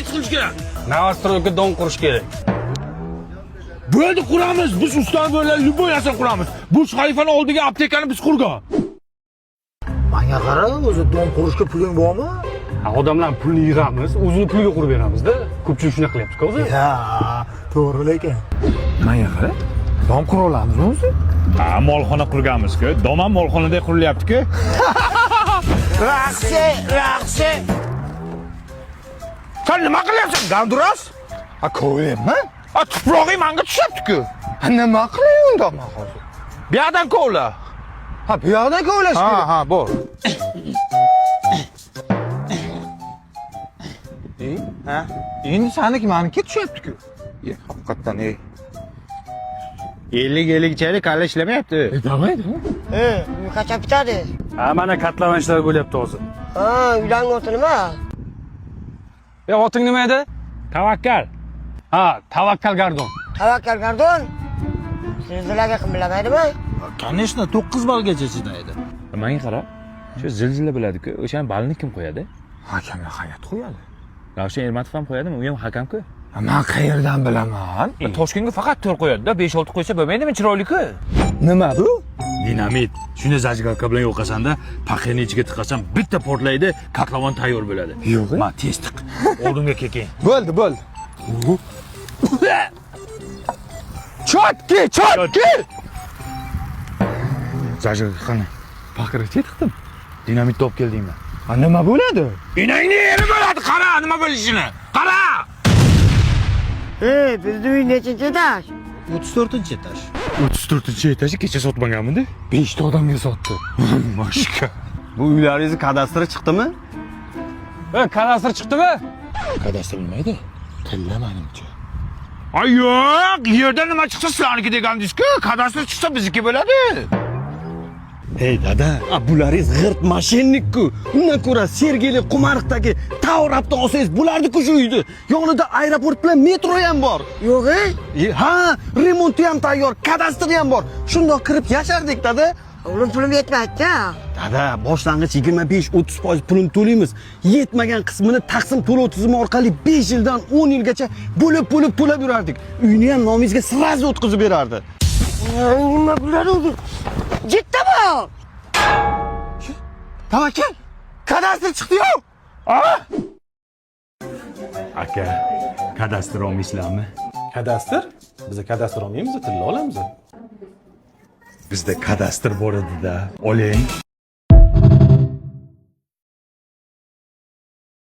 nima qilish kerak? Novostroyga dom qurish kerak. Bu yerda quramiz. Biz ustalar bilan любой narsa quramiz. Bu shayfani oldiga aptekani biz qurgan. Menga qara, o'zi dom qurishga puling bormi? Odamlar pulni yig'amiz, o'zini puliga qurib beramiz-da. Ko'pchilik shuna qilyapti-ku o'zi. Ya, to'g'ri lekin. Menga qara. Dom qura olamizmi o'zi? Ha, molxona qurganmiz-ku. Dom ham molxonada qurilyapti-ku. Raqsi. Sen nima qilyapsan, Ganduras? Ha, ko'ylayapman. Ha, tuprog'i menga tushyapti-ku. Ha, nima qilay unda men hozir? Bu yerdan kovla. Ha, bu yoqdan ko'ylash kerak. Ha, bu. Ha? Endi saniki meniki tushyapti-ku. Haqiqatan, 50 chaylik kalla ishlamayapti. Damaydi. Qachon bitadi? Ha, mana katlavan ishlar bo'lyapti hozir. Ha, uylangan nima? Oting nima edi? Tavakkal. Ha, Tavakkal Gardon. Tavakkal Gardon. Zilzilaga kim bilamaydimi? Конечно, 9 balgacha chidaydi. Menga qara. Shu zilzila biladi-ku. O'shani balni kim qo'yadi? Hakamlar hayat qo'yadi. Ravshan Ermatov ham qo'yadimi? U ham hakam-ku. Men qayerdan bilaman? Toshkentga faqat 4 qo'yadi-da, 5-6 qo'ysa bo'lmaydimi? Chiroyli-ku. Nima bu? Dinamit. Shuni zajgalka bilan yo'qasanda, paxeni ichiga tiqasan, bitta portlaydi, katlavon tayyor bo'ladi. Yo'q. Ma tez tiq. Oldimga keling. Bo'ldi. Chotki. Zajgalka qani? Paxira tiqdim. Dinamit top keldingmi? Ha, nima bo'ladi? Inangni yeri bo'ladi, qara, nima bo'lishini. Qara! Bizni uy nechinchi etaj? 34-etaj. 34-etajni kecha sotmaganmidi? 5 ta odamga sotdi. Mashka. Bu uylaringizni kadastri chiqdimi? Kadastr chiqdimi? Kadastr bilmaydi. Tilla menimcha. Ay yo'q, yerda nima chiqsa sizlarniki degandingiz-ku, kadastr chiqsa bizniki bo'ladi. Hey dada, bularingiz g'irt mashinnik-ku. Undan ko'ra Sergeli Qumarqdagi Tavrabni olsangiz bo'lardi-ku shu uyni. Yonida aeroport bilan metro ham bor. Yo'q-e? Ha, remonti ham tayyor, kadastri ham bor. Shundoq kirib yashardik dada. O'g'lim pulim yetmaydi-da. Dada, boshlang'ich 25-30% pulini to'laymiz. Yetmagan qismini taqsim to'lov tizimi orqali 5 yildan 10 yilgacha bo'lib to'lab yurardik. Uyni ham nomingizga sirazi o'tkazib berardi. Nima bo'ladi o'zi? Jiddami? Tavakkal, kadastr chiqdi-yu. Aka, kadastr olmaysizlarmi? Kadastr? Biz kadastr olmaymiz, tilla olamiz. Bizda kadastr bor edi-da. Oling.